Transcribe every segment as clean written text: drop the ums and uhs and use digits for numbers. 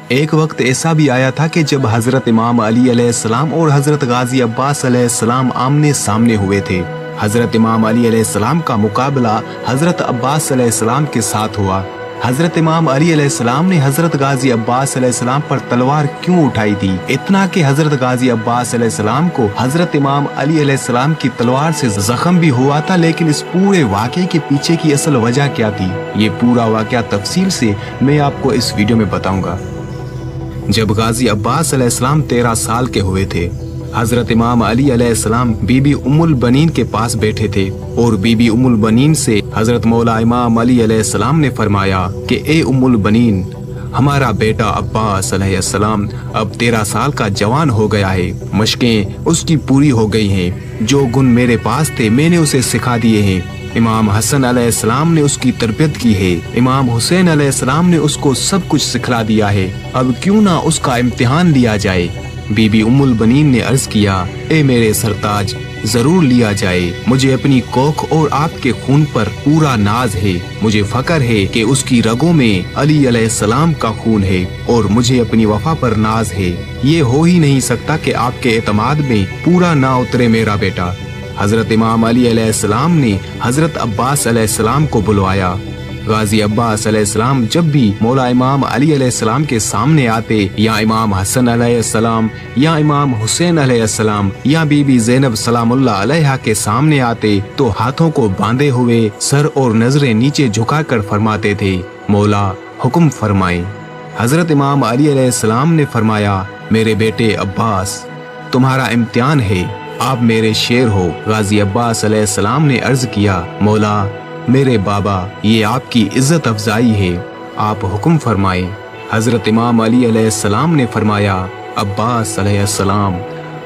ایک وقت ایسا بھی آیا تھا کہ جب حضرت امام علی علیہ السلام اور حضرت غازی عباس علیہ السلام آمنے سامنے ہوئے تھے۔ حضرت امام علی علیہ السلام کا مقابلہ حضرت عباس علیہ السلام کے ساتھ ہوا۔ حضرت امام علی علیہ السلام نے حضرت غازی عباس علیہ السلام پر تلوار کیوں اٹھائی تھی؟ اتنا کہ حضرت غازی عباس علیہ السلام کو حضرت امام علی علیہ السلام کی تلوار سے زخم بھی ہوا تھا، لیکن اس پورے واقعے کے پیچھے کی اصل وجہ کیا تھی؟ یہ پورا واقعہ تفصیل سے میں آپ کو اس ویڈیو میں بتاؤں گا۔ جب غازی عباس علیہ السلام 13 سال کے ہوئے تھے، حضرت امام علی علیہ السلام بی بی ام البنین کے پاس بیٹھے تھے اور بی بی ام البنین سے حضرت مولا امام علی علیہ السلام نے فرمایا کہ اے ام البنین، ہمارا بیٹا عباس علیہ السلام اب 13 سال کا جوان ہو گیا ہے، مشقیں اس کی پوری ہو گئی ہیں، جو گن میرے پاس تھے میں نے اسے سکھا دیے ہیں۔ امام حسن علیہ السلام نے اس کی تربیت کی ہے، امام حسین علیہ السلام نے اس کو سب کچھ سکھلا دیا ہے، اب کیوں نہ اس کا امتحان لیا جائے؟ بی بی ام البنین نے عرض کیا، اے میرے سرتاج، ضرور لیا جائے، مجھے اپنی کوکھ اور آپ کے خون پر پورا ناز ہے، مجھے فخر ہے کہ اس کی رگوں میں علی علیہ السلام کا خون ہے اور مجھے اپنی وفا پر ناز ہے، یہ ہو ہی نہیں سکتا کہ آپ کے اعتماد میں پورا نہ اترے میرا بیٹا۔ حضرت امام علی علیہ السلام نے حضرت عباس علیہ السلام کو بلوایا۔ غازی عباس علیہ السلام جب بھی مولا امام علی علیہ السلام کے سامنے آتے، یا امام حسن علیہ السلام یا امام حسین علیہ السلام یا بی بی زینب سلام اللہ علیہا کے سامنے آتے تو ہاتھوں کو باندھے ہوئے سر اور نظریں نیچے جھکا کر فرماتے تھے، مولا حکم فرمائیں۔ حضرت امام علی علیہ السلام نے فرمایا، میرے بیٹے عباس، تمہارا امتحان ہے، آپ میرے شیر ہو۔ غازی عباس علیہ السلام نے عرض کیا، مولا میرے بابا، یہ آپ کی عزت افزائی ہے، آپ حکم فرمائیں۔ حضرت امام علی علیہ السلام نے فرمایا، عباس علیہ السلام،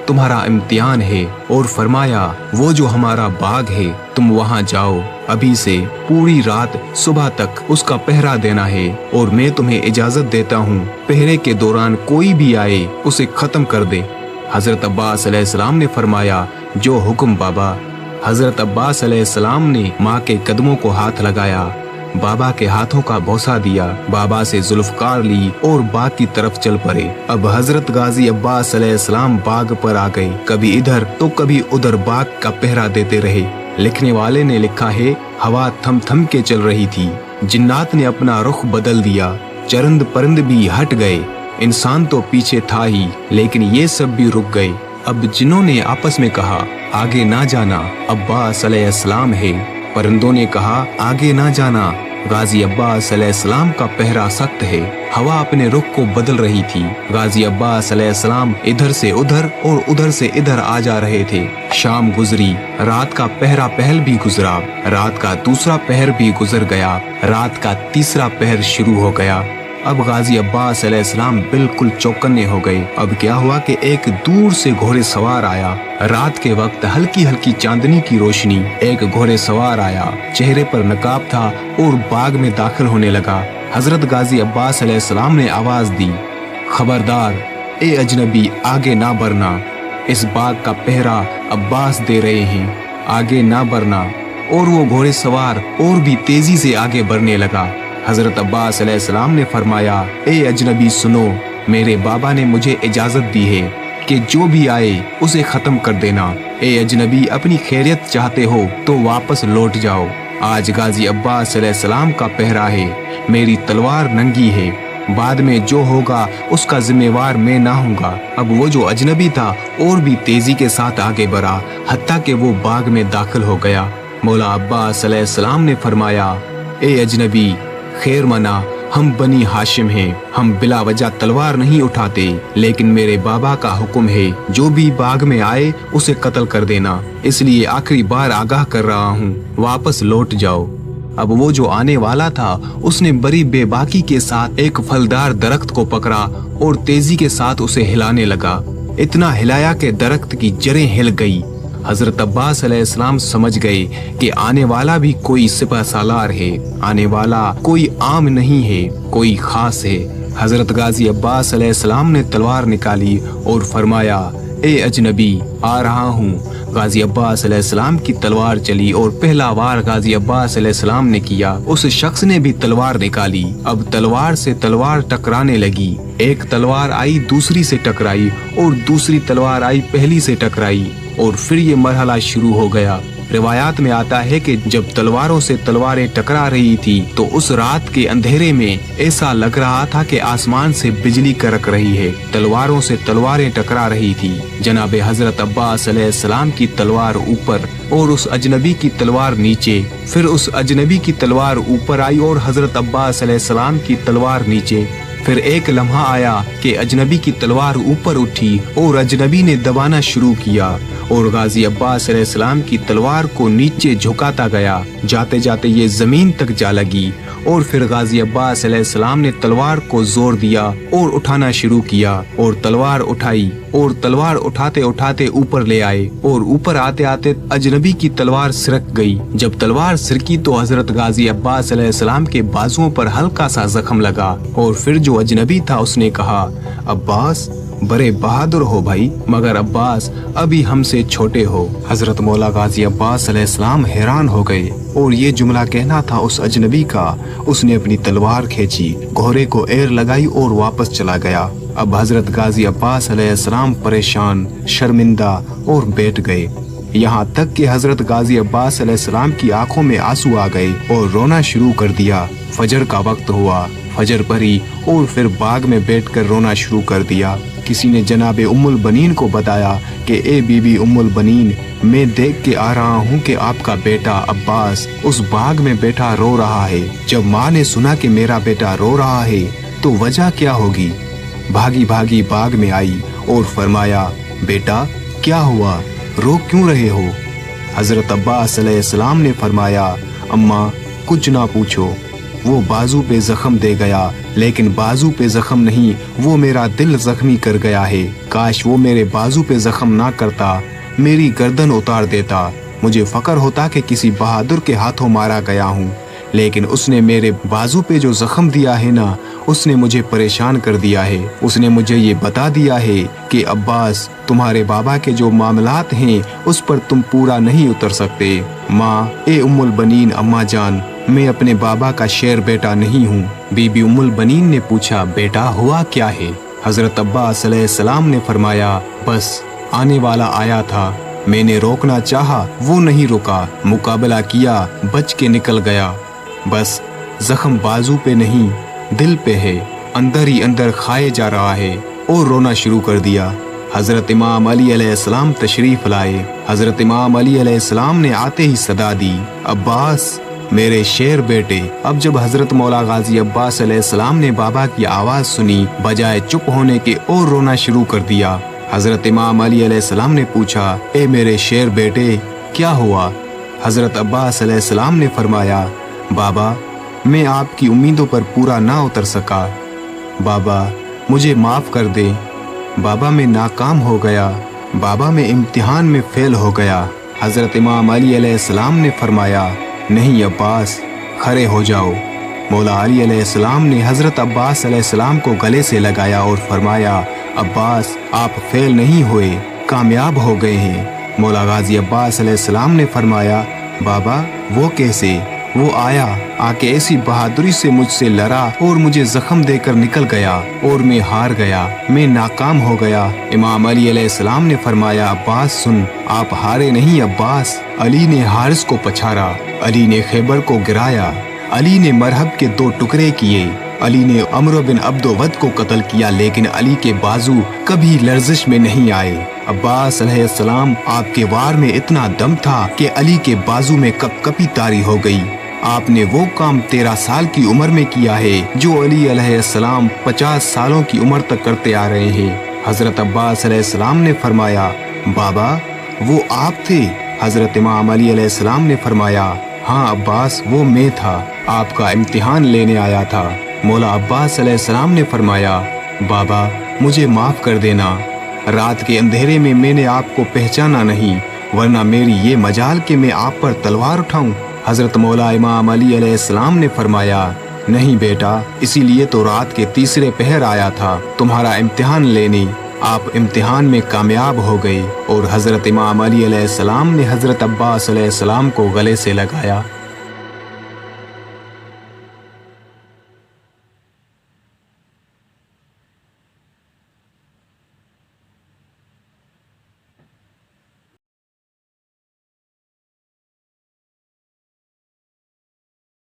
تمہارا امتحان ہے، اور فرمایا، وہ جو ہمارا باغ ہے تم وہاں جاؤ، ابھی سے پوری رات صبح تک اس کا پہرا دینا ہے، اور میں تمہیں اجازت دیتا ہوں پہرے کے دوران کوئی بھی آئے اسے ختم کر دے۔ حضرت عباس علیہ السلام نے فرمایا، جو حکم بابا۔ حضرت عباس علیہ السلام نے ماں کے قدموں کو ہاتھ لگایا، بابا کے ہاتھوں کا بوسہ دیا، بابا سے زلفکار لی اور باغ کی طرف چل پڑے۔ اب حضرت غازی عباس علیہ السلام باغ پر آ گئے، کبھی ادھر تو کبھی ادھر باغ کا پہرا دیتے رہے۔ لکھنے والے نے لکھا ہے، ہوا تھم تھم کے چل رہی تھی، جنات نے اپنا رخ بدل دیا، چرند پرند بھی ہٹ گئے، انسان تو پیچھے تھا ہی، لیکن یہ سب بھی رک گئے۔ اب جنوں نے آپس میں کہا، آگے نہ جانا، عباس علیہ السلام ہے۔ پرندوں نے کہا، آگے نہ جانا، غازی عباس علیہ السلام کا پہرا سخت ہے۔ ہوا اپنے رخ کو بدل رہی تھی، غازی عباس علیہ السلام ادھر سے ادھر اور ادھر سے ادھر آ جا رہے تھے۔ شام گزری، رات کا پہرا پہل بھی گزرا، رات کا دوسرا پہر بھی گزر گیا، رات کا تیسرا پہر شروع ہو گیا۔ اب غازی عباس علیہ السلام بالکل چوکنے ہو گئے۔ اب کیا ہوا کہ ایک دور سے گھوڑے سوار آیا، رات کے وقت ہلکی ہلکی چاندنی کی روشنی، ایک گھوڑے سوار آیا، چہرے پر نقاب تھا اور باغ میں داخل ہونے لگا۔ حضرت غازی عباس علیہ السلام نے آواز دی، خبردار، اے اجنبی، آگے نہ بڑھنا، اس باغ کا پہرا عباس دے رہے ہیں، آگے نہ بڑھنا۔ اور وہ گھوڑے سوار اور بھی تیزی سے آگے بڑھنے لگا۔ حضرت عباس علیہ السلام نے فرمایا، اے اجنبی سنو، میرے بابا نے مجھے اجازت دی ہے کہ جو بھی آئے اسے ختم کر دینا۔ اے اجنبی، اپنی خیریت چاہتے ہو تو واپس لوٹ جاؤ، آج غازی عباس علیہ السلام کا پہرا ہے، میری تلوار ننگی ہے، بعد میں جو ہوگا اس کا ذمہ وار میں نہ ہوں گا۔ اب وہ جو اجنبی تھا اور بھی تیزی کے ساتھ آگے بڑھا، حتیٰ کہ وہ باغ میں داخل ہو گیا۔ مولا عباس علیہ السلام نے فرمایا، اے اجنبی، خیر منا، ہم بنی ہاشم ہیں، ہم بلا وجہ تلوار نہیں اٹھاتے، لیکن میرے بابا کا حکم ہے جو بھی باغ میں آئے اسے قتل کر دینا، اس لیے آخری بار آگاہ کر رہا ہوں، واپس لوٹ جاؤ۔ اب وہ جو آنے والا تھا اس نے بڑی بے باکی کے ساتھ ایک پھلدار درخت کو پکڑا اور تیزی کے ساتھ اسے ہلانے لگا، اتنا ہلایا کہ درخت کی جڑیں ہل گئی۔ حضرت عباس علیہ السلام سمجھ گئے کہ آنے والا بھی کوئی سپہ سالار ہے، آنے والا کوئی عام نہیں ہے، کوئی خاص ہے۔ حضرت غازی عباس علیہ السلام نے تلوار نکالی اور فرمایا، ए अजनबी, आ रहा हूँ। गाजी अब्बास अलैहिस्सलाम की तलवार चली और पहला वार गाजी अब्बास अलैहिस्सलाम ने किया। उस शख्स ने भी तलवार निकाली। अब तलवार से तलवार टकराने लगी। एक तलवार आई दूसरी से टकराई और दूसरी तलवार आई पहली से टकराई और फिर ये मरहला शुरू हो गया। रिवायात में आता है कि जब तलवारों से तलवारें टकरा रही थी तो उस रात के अंधेरे में ऐसा लग रहा था कि आसमान से बिजली कड़क रही है। तलवारों से तलवारें टकरा रही थी। जनाब हजरत अब्बास अलैहिस्सलाम की तलवार ऊपर और उस अजनबी की तलवार नीचे, फिर उस अजनबी की तलवार ऊपर आई और हजरत अब्बास अलैहिस्सलाम की तलवार नीचे। फिर एक लम्हा आया कि अजनबी की तलवार ऊपर उठी और अजनबी ने दबाना शुरू किया और गाजी अब्बास अलैहिस्सलाम की तलवार को नीचे झुकाता गया। जाते जाते ये जमीन तक जा लगी और फिर गाजी अब्बास अलैहिस्सलाम ने तलवार को जोर दिया और उठाना शुरू किया और तलवार उठाई और तलवार उठाते उठाते ऊपर ले आए और ऊपर आते आते अजनबी की तलवार सिरक गई। जब तलवार सिरकी तो हजरत गाजी अब्बास अलैहिस्सलाम के बाजुओं पर हल्का सा जख्म लगा और फिर जो अजनबी था उसने कहा, अब्बास बड़े बहादुर हो भाई, मगर अब्बास अभी हमसे छोटे हो। हजरत मौला गाजी अब्बास अलैहिस्सलाम हैरान हो गए और ये जुमला कहना था उस अजनबी का। उसने अपनी तलवार खींची, घोड़े को एर लगाई और वापस चला गया। अब हजरत गाजी अब्बास अलैहिस्सलाम परेशान, शर्मिंदा और बैठ गए। यहाँ तक कि हजरत गाजी अब्बास अलैहिस्सलाम की आंखों में आंसू आ गए और रोना शुरू कर दिया। फजर का वक्त हुआ, फजर पड़ी और फिर बाग में बैठकर रोना शुरू कर दिया। किसी ने जनाब उम्मुल बनीन को बताया कि ए बीबी उम्मुल बनीन, मैं देख के आ रहा हूँ कि आपका बेटा अब्बास उस बाग में बैठा रो रहा है। जब माँ ने सुना कि मेरा बेटा रो रहा है तो वजह क्या होगी। भागी भागी बाग में आई और फरमाया, बेटा क्या हुआ, रो क्यों रहे हो। हजरत अब्बास अलैहिस्सलाम ने फरमाया, अम्मा कुछ ना पूछो, वो बाजू पे जख्म दे गया, लेकिन बाजू पे जख्म नहीं, वो मेरा दिल जख्मी कर गया है। काश वो मेरे बाजू पे जख्म ना करता, मेरी गर्दन उतार देता। मुझे फक्र होता कि किसी बहादुर के हाथों मारा गया हूँ, लेकिन उसने मेरे बाजू पे जो जख्म दिया है ना, उसने मुझे परेशान कर दिया है। उसने मुझे ये बता दिया है कि अब्बास, तुम्हारे बाबा के जो मामलात हैं उस पर तुम पूरा नहीं उतर सकते। माँ, ए उम्मुल बनीन अम्मा जान, मैं अपने बाबा का शेर बेटा नहीं हूँ। बीबी उम्मुल बनीन ने पूछा, बेटा हुआ क्या है। हजरत अब्बास अलैहिस्सलाम ने फरमाया, बस आने वाला आया था, मैंने रोकना चाहा, वो नहीं रुका, मुकाबला किया, बच के निकल गया। बस जख्म बाजू पे नहीं दिल पे है, अंदर ही अंदर खाए जा रहा है। और रोना शुरू कर दिया। हजरत इमाम अली अलैहिस्सलाम तशरीफ लाए। हजरत इमाम अली अलैहिस्सलाम ने आते ही सदा दी, अब्बास मेरे शेर बेटे। अब जब हजरत मौला गाजी अब्बास अलैहिस्सलाम ने बाबा की आवाज सुनी, बजाय चुप होने के और रोना शुरू कर दिया। हजरत इमाम अली अलैहिस्सलाम ने पूछा, ए मेरे शेर बेटे क्या हुआ। हजरत अब्बास अलैहिस्सलाम ने फरमाया, बाबा मैं आपकी उम्मीदों पर पूरा ना उतर सका, बाबा मुझे माफ कर दे। बाबा मैं नाकाम हो गया, बाबा मैं इम्तिहान में फेल हो गया। हजरत इमाम अली अलैहिस्सलाम ने फरमाया, नहीं अब्बास खड़े हो जाओ। मौला अली अलैहिस्सलाम ने हजरत अब्बास अलैहिस्सलाम को गले से लगाया और फरमाया, अब्बास आप फेल नहीं हुए, कामयाब हो गए हैं। मौला गाजी अब्बास अलैहिस्सलाम ने फरमाया, बाबा वो कैसे। वो आया, आके ऐसी बहादुरी से मुझसे लड़ा और मुझे जख्म देकर निकल गया और मैं हार गया, मैं नाकाम हो गया। इमाम अली अलैहिस्सलाम ने फरमाया, अब्बास सुन, आप हारे नहीं अब्बास। अली ने हारिस को पछाड़ा, अली ने खैबर को गिराया, अली ने मरहब के 2 टुकड़े किए, अली ने अमर बिन अब्दोवद को कत्ल किया, लेकिन अली के बाजू कभी लर्जिश में नहीं आए। अब्बास अलैहिस्सलाम आपके वार में इतना दम था कि अली के बाजू में कपकपी तारी हो गई। आपने वो काम 13 साल की उम्र में किया है जो अली अलैहिस्सलाम 50 सालों की उम्र तक करते आ रहे हैं। हजरत अब्बास अलैहिस्सलाम ने फरमाया, बाबा वो आप थे। हजरत इमाम अली अलैहिस्सलाम ने फरमाया, हाँ अब्बास वो मैं था, आपका इम्तिहान लेने आया था। मौला अब्बास अलैहिस्सलाम ने फरमाया, बाबा मुझे माफ कर देना, रात के अंधेरे में मैंने आपको पहचाना नहीं, वरना मेरी ये मजाल कि मैं आप पर तलवार उठाऊं। हजरत मौला इमाम अली अलैहिस्सलाम ने फरमाया, नहीं बेटा, इसीलिए तो रात के तीसरे पहर आया था तुम्हारा इम्तिहान लेने। آپ امتحان میں کامیاب ہو گئی اور حضرت امام علی علیہ السلام نے حضرت عباس علیہ السلام کو گلے سے لگایا۔